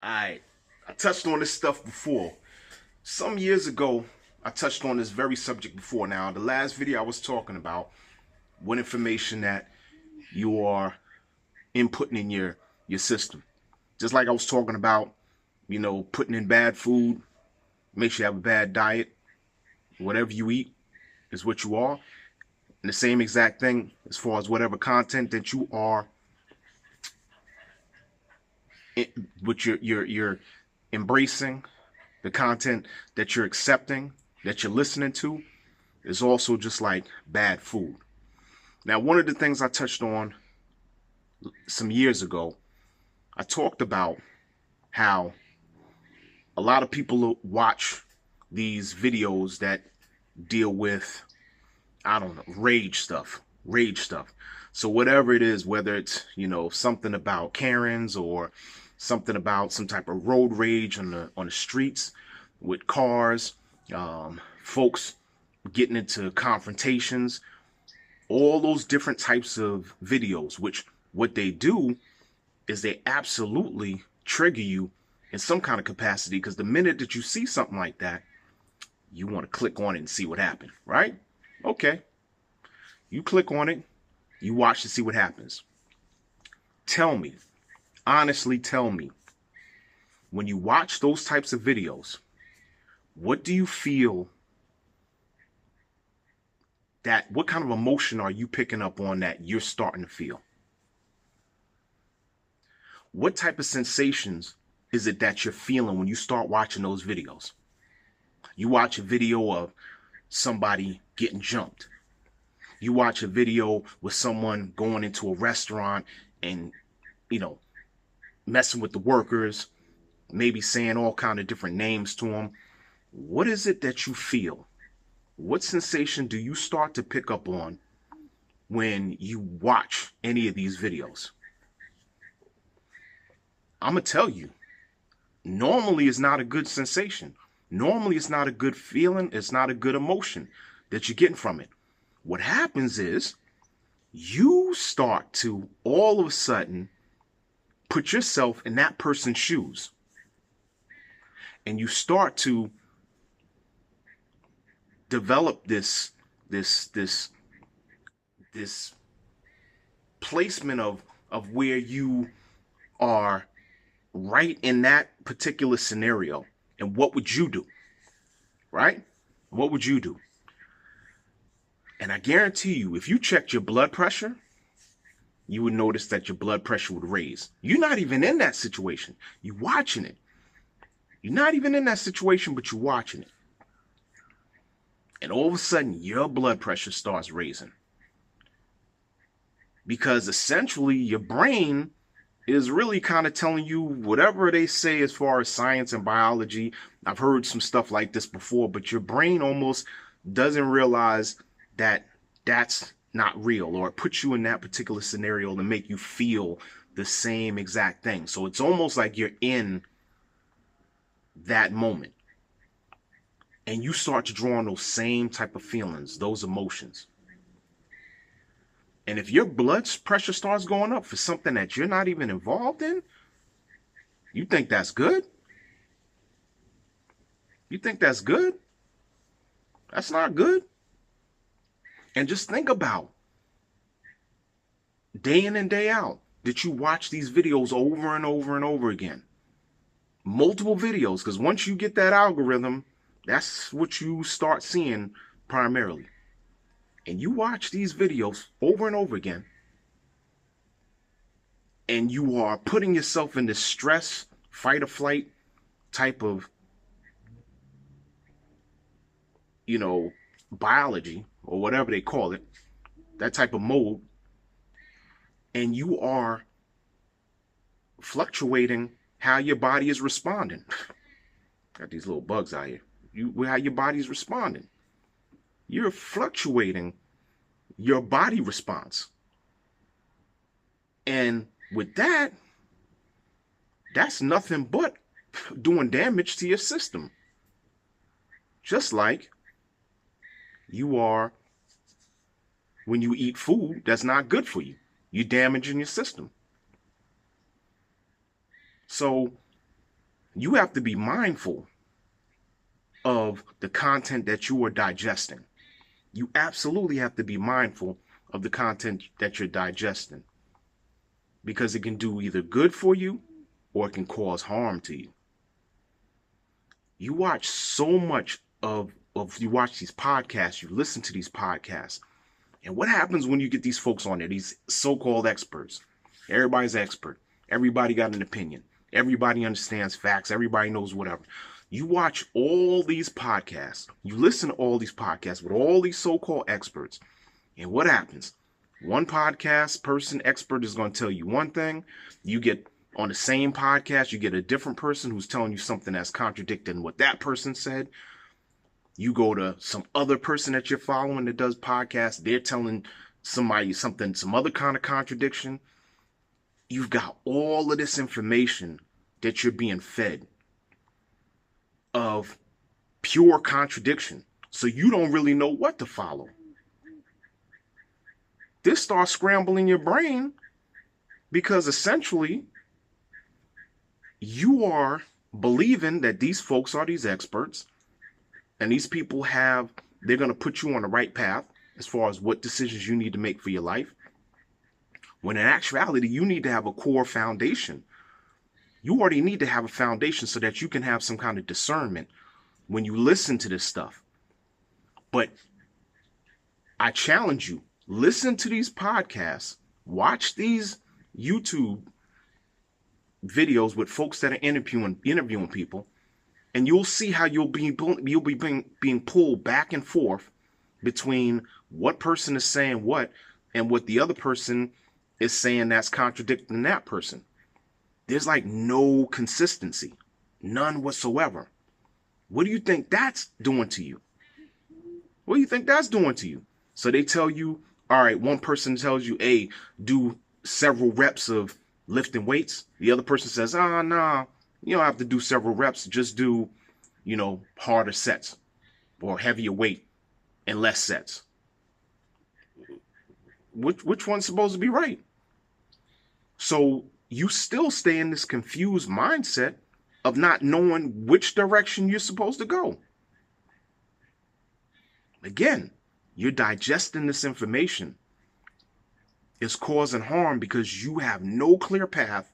I touched on this stuff before. Some years ago, I touched on this very subject before. Now, the last video I was talking about what information that you are inputting in your system. Just like I was talking about, putting in bad food, make sure you have a bad diet. Whatever you eat is what you are. And the same exact thing as far as whatever content that you are, what you're embracing, the content that you're accepting, that you're listening to, is also just like bad food. Now, one of the things I touched on some years ago, I talked about how a lot of people watch these videos that deal with, I don't know, rage stuff. So whatever it is, whether it's, something about Karens or something about some type of road rage on the streets with cars, folks getting into confrontations, all those different types of videos, which what they do is they absolutely trigger you in some kind of capacity, because the minute that you see something like that, you want to click on it and see what happened, right? Okay. You click on it, you watch to see what happens. Tell me, honestly tell me, when you watch those types of videos, what do you feel, what kind of emotion are you picking up on that you're starting to feel? What type of sensations is it that you're feeling when you start watching those videos? You watch a video of somebody getting jumped. You watch a video with someone going into a restaurant and, messing with the workers, maybe saying all kind of different names to them. What is it that you feel? What sensation do you start to pick up on when you watch any of these videos? I'm going to tell you, normally it's not a good sensation. Normally it's not a good feeling. It's not a good emotion that you're getting from it. What happens is you start to all of a sudden put yourself in that person's shoes. And you start to develop this placement of where you are right in that particular scenario. And what would you do? Right? What would you do? And I guarantee you, if you checked your blood pressure, you would notice that your blood pressure would raise. You're not even in that situation. You're watching it. You're not even in that situation, but you're watching it. And all of a sudden, your blood pressure starts raising. Because essentially, your brain is really kind of telling you whatever they say as far as science and biology. I've heard some stuff like this before, but your brain almost doesn't realize that that's not real, or it puts you in that particular scenario to make you feel the same exact thing. So it's almost like you're in that moment. And you start to draw on those same type of feelings, those emotions. And if your blood pressure starts going up for something that you're not even involved in, you think that's good? You think that's good? That's not good. And just think about day in and day out that you watch these videos over and over and over again. Multiple videos, because once you get that algorithm, that's what you start seeing primarily. And you watch these videos over and over again, and you are putting yourself in this stress, fight or flight type of, biology or whatever they call it, that type of mode, and you are fluctuating how your body is responding. Got these little bugs out here. How your body is responding. You're fluctuating your body response. And with that, that's nothing but doing damage to your system. Just like you are when you eat food that's not good for you. You're damaging your system. So you have to be mindful of the content that you are digesting. You absolutely have to be mindful of the content that you're digesting, because it can do either good for you or it can cause harm to you. You watch so much of you watch these podcasts, you listen to these podcasts, and what happens when you get these folks on there, these so-called experts? Everybody's an expert. Everybody got an opinion. Everybody understands facts. Everybody knows whatever. You watch all these podcasts. You listen to all these podcasts with all these so-called experts. And what happens? One podcast person, expert, is going to tell you one thing. You get on the same podcast, you get a different person who's telling you something that's contradicting what that person said. You go to some other person that you're following that does podcasts. They're telling somebody something, some other kind of contradiction. You've got all of this information that you're being fed of pure contradiction. So you don't really know what to follow. This starts scrambling your brain, because essentially you are believing that these folks are these experts, and these people they're going to put you on the right path as far as what decisions you need to make for your life. When in actuality, you need to have a core foundation. You already need to have a foundation so that you can have some kind of discernment when you listen to this stuff. But I challenge you, listen to these podcasts, watch these YouTube videos with folks that are interviewing people, and you'll see how you'll be being pulled back and forth between what person is saying what and what the other person is saying that's contradicting that person. There's like no consistency, none whatsoever. What do you think that's doing to you? What do you think that's doing to you? So they tell you, all right, one person tells you, hey, do several reps of lifting weights. The other person says, nah, you don't have to do several reps. Just do, harder sets or heavier weight and less sets. Which one's supposed to be right? So you still stay in this confused mindset of not knowing which direction you're supposed to go. Again, you're digesting this information. It's causing harm because you have no clear path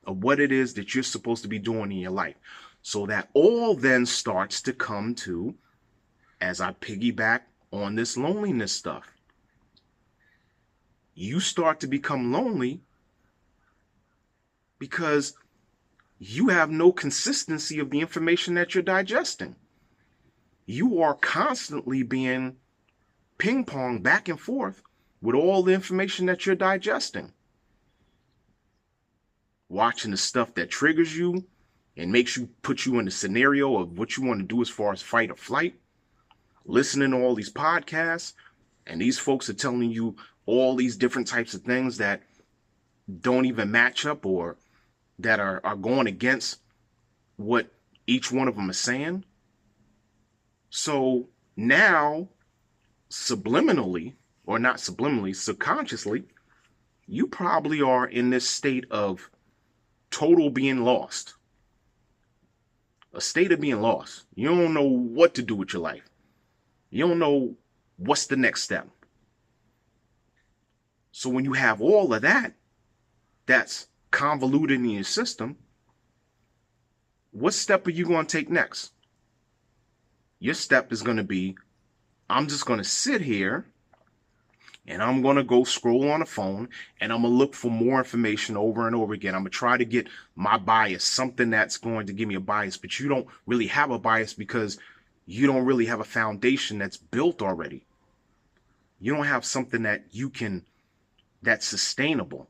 of what it is that you're supposed to be doing in your life. So that all then starts to come to, as I piggyback on this loneliness stuff, you start to become lonely because you have no consistency of the information that you're digesting. You are constantly being ping-pong back and forth with all the information that you're digesting. Watching the stuff that triggers you and put you in the scenario of what you want to do as far as fight or flight. Listening to all these podcasts, and these folks are telling you all these different types of things that don't even match up or that are going against what each one of them is saying. So now, subliminally, or not subliminally, subconsciously, you probably are in this state of total being lost. A state of being lost. You don't know what to do with your life. You don't know what's the next step. So when you have all of that, that's convoluted in your system, what step are you going to take next? Your step is going to be, I'm just going to sit here and I'm going to go scroll on the phone and I'm going to look for more information over and over again. I'm going to try to get my bias, something that's going to give me a bias, but you don't really have a bias because you don't really have a foundation that's built already. You don't have something that's sustainable,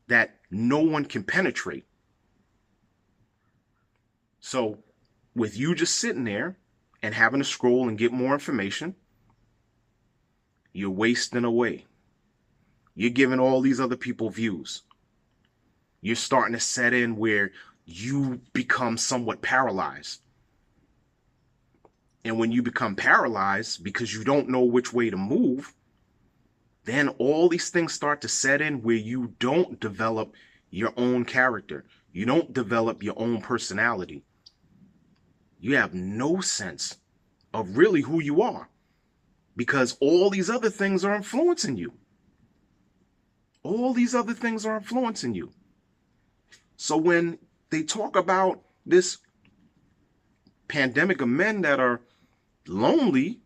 that no one can penetrate. So with you just sitting there and having to scroll and get more information, you're wasting away. You're giving all these other people views. You're starting to set in where you become somewhat paralyzed. And when you become paralyzed because you don't know which way to move, then all these things start to set in where you don't develop your own character. You don't develop your own personality. You have no sense of really who you are because all these other things are influencing you. All these other things are influencing you. So when they talk about this pandemic of men that are lonely,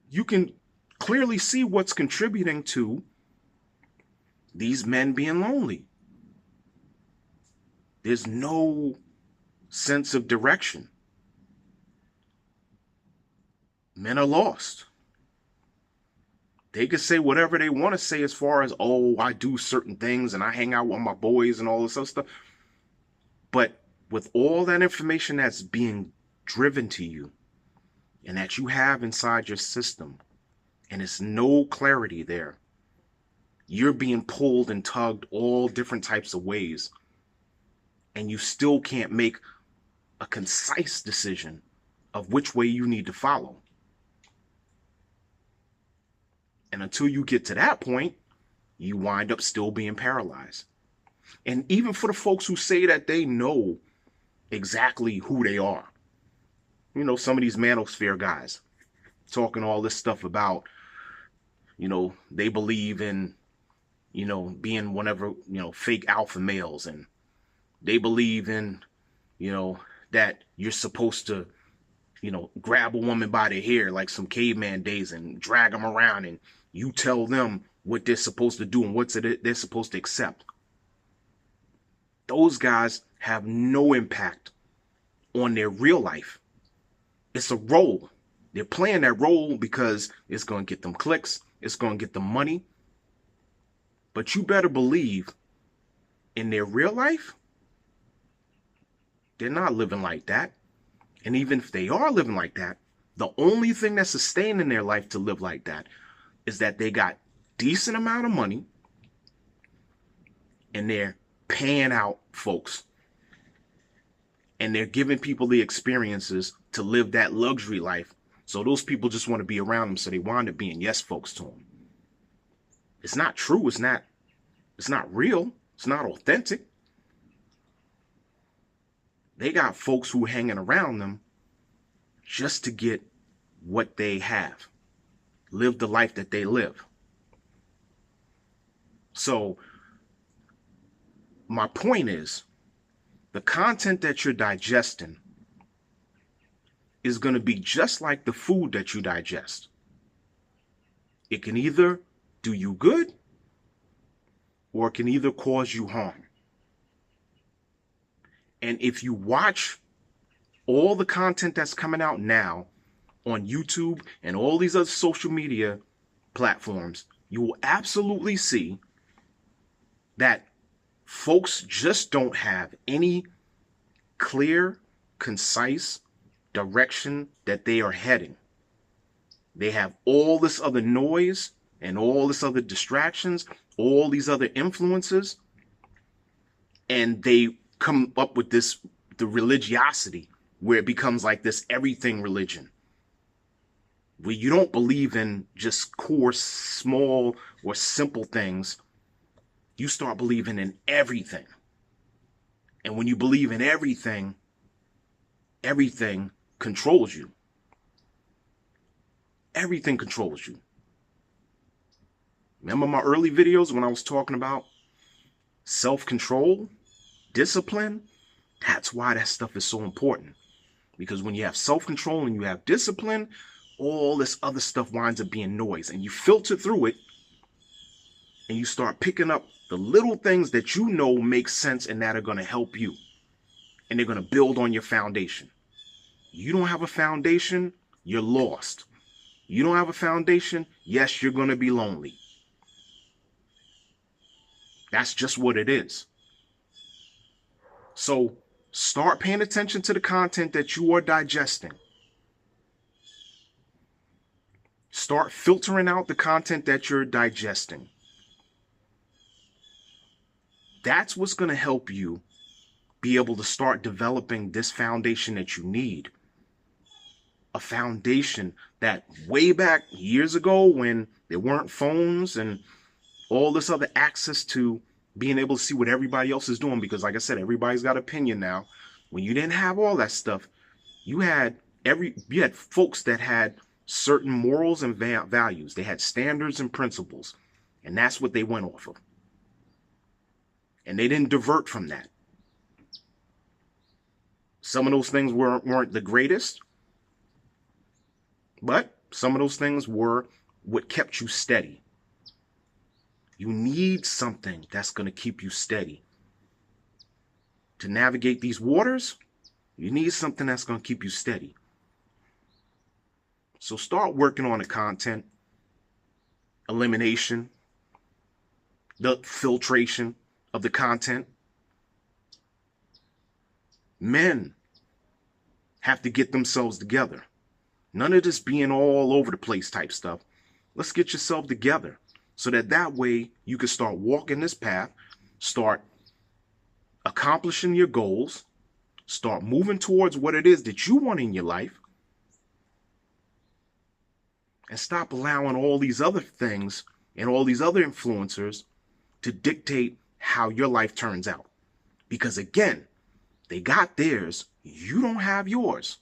you can clearly see what's contributing to these men being lonely. There's no sense of direction. Men are lost. They can say whatever they want to say as far as, oh, I do certain things and I hang out with my boys and all this other stuff. But with all that information that's being driven to you and that you have inside your system, and it's no clarity there, you're being pulled and tugged all different types of ways, and you still can't make a concise decision of which way you need to follow. And until you get to that point, you wind up still being paralyzed. And even for the folks who say that they know exactly who they are, you know, some of these manosphere guys talking all this stuff about, you know, they believe in, you know, being whatever, you know, fake alpha males, and they believe in, you know, that you're supposed to, you know, grab a woman by the hair like some caveman days and drag them around, and you tell them what they're supposed to do and what they're supposed to accept. Those guys have no impact on their real life. It's a role. They're playing that role because it's going to get them clicks. It's going to get them money. But you better believe in their real life, they're not living like that. And even if they are living like that, the only thing that's sustaining their life to live like that is that they got decent amount of money and they're paying out folks. And they're giving people the experiences to live that luxury life. So those people just want to be around them. So they wind up being yes folks to them. It's not true. It's not real. It's not authentic. They got folks who are hanging around them just to get what they have. Live the life that they live. So my point is, the content that you're digesting is going to be just like the food that you digest. It can either do you good or it can either cause you harm. And if you watch all the content that's coming out now on YouTube and all these other social media platforms, you will absolutely see that folks just don't have any clear, concise direction that they are heading. They have all this other noise and all this other distractions, all these other influences, and they come up with the religiosity where it becomes like this everything religion, where you don't believe in just coarse, small, or simple things. You start believing in everything. And when you believe in everything, everything controls you. Everything controls you. Remember my early videos when I was talking about self-control, discipline? That's why that stuff is so important. Because when you have self-control and you have discipline, all this other stuff winds up being noise. And you filter through it and you start picking up the little things that you know make sense and that are going to help you. And they're going to build on your foundation. You don't have a foundation, you're lost. You don't have a foundation, yes, you're going to be lonely. That's just what it is. So start paying attention to the content that you are digesting. Start filtering out the content that you're digesting. That's what's going to help you be able to start developing this foundation that you need. A foundation that way back years ago when there weren't phones and all this other access to being able to see what everybody else is doing, because like I said, everybody's got opinion now. When you didn't have all that stuff, you had folks that had certain morals and values. They had standards and principles, and that's what they went off of. And they didn't divert from that. Some of those things weren't the greatest, but some of those things were what kept you steady. You need something that's going to keep you steady. To navigate these waters, you need something that's going to keep you steady. So start working on the content, elimination, the filtration of the content. Men have to get themselves together. None of this being all over the place type stuff. Let's get yourself together so that way you can start walking this path, start accomplishing your goals, start moving towards what it is that you want in your life, and stop allowing all these other things and all these other influencers to dictate how your life turns out. Because again, they got theirs, you don't have yours.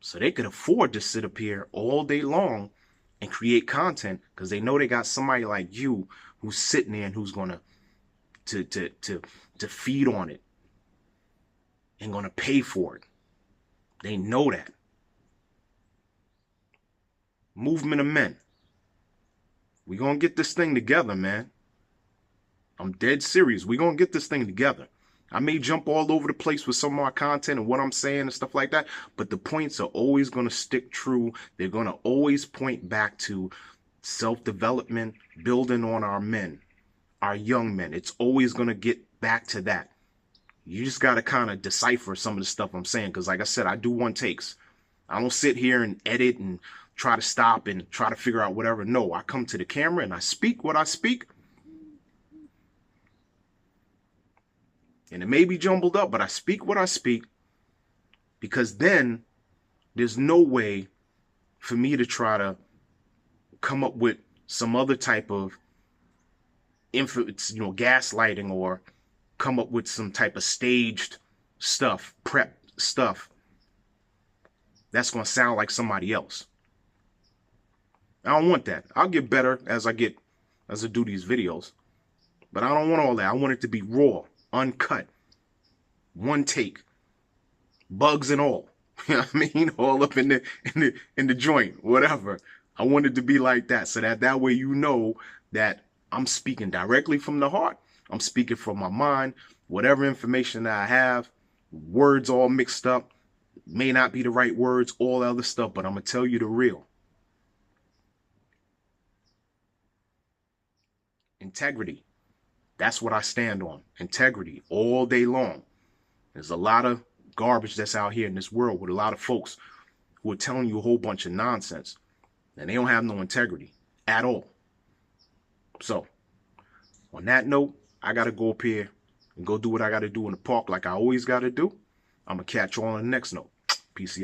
So they could afford to sit up here all day long and create content because they know they got somebody like you who's sitting there and who's gonna to feed on it and gonna pay for it. They know that. Movement of men. We gonna get this thing together, man. I'm dead serious. We gonna get this thing together. I may jump all over the place with some of my content and what I'm saying and stuff like that, but the points are always going to stick true. They're going to always point back to self-development, building on our men, our young men. It's always going to get back to that. You just got to kind of decipher some of the stuff I'm saying, because like I said, I do one takes. I don't sit here and edit and try to stop and try to figure out whatever. No, I come to the camera and I speak what I speak. And it may be jumbled up, but I speak what I speak, because then there's no way for me to try to come up with some other type of gaslighting, or come up with some type of staged stuff, prep stuff that's going to sound like somebody else. I don't want that. I'll get better as I do these videos, but I don't want all that. I want it to be raw, uncut, one take, bugs and all. You know what I mean? All up in the joint, whatever. I want it to be like that, so that way you know that I'm speaking directly from the heart. I'm speaking from my mind. Whatever information that I have, words all mixed up, may not be the right words, all other stuff, but I'm gonna tell you the real. Integrity. That's what I stand on. Integrity all day long. There's a lot of garbage that's out here in this world with a lot of folks who are telling you a whole bunch of nonsense, and they don't have no integrity at all. So, on that note, I got to go up here and go do what I got to do in the park like I always got to do. I'm going to catch you on the next note. Peace.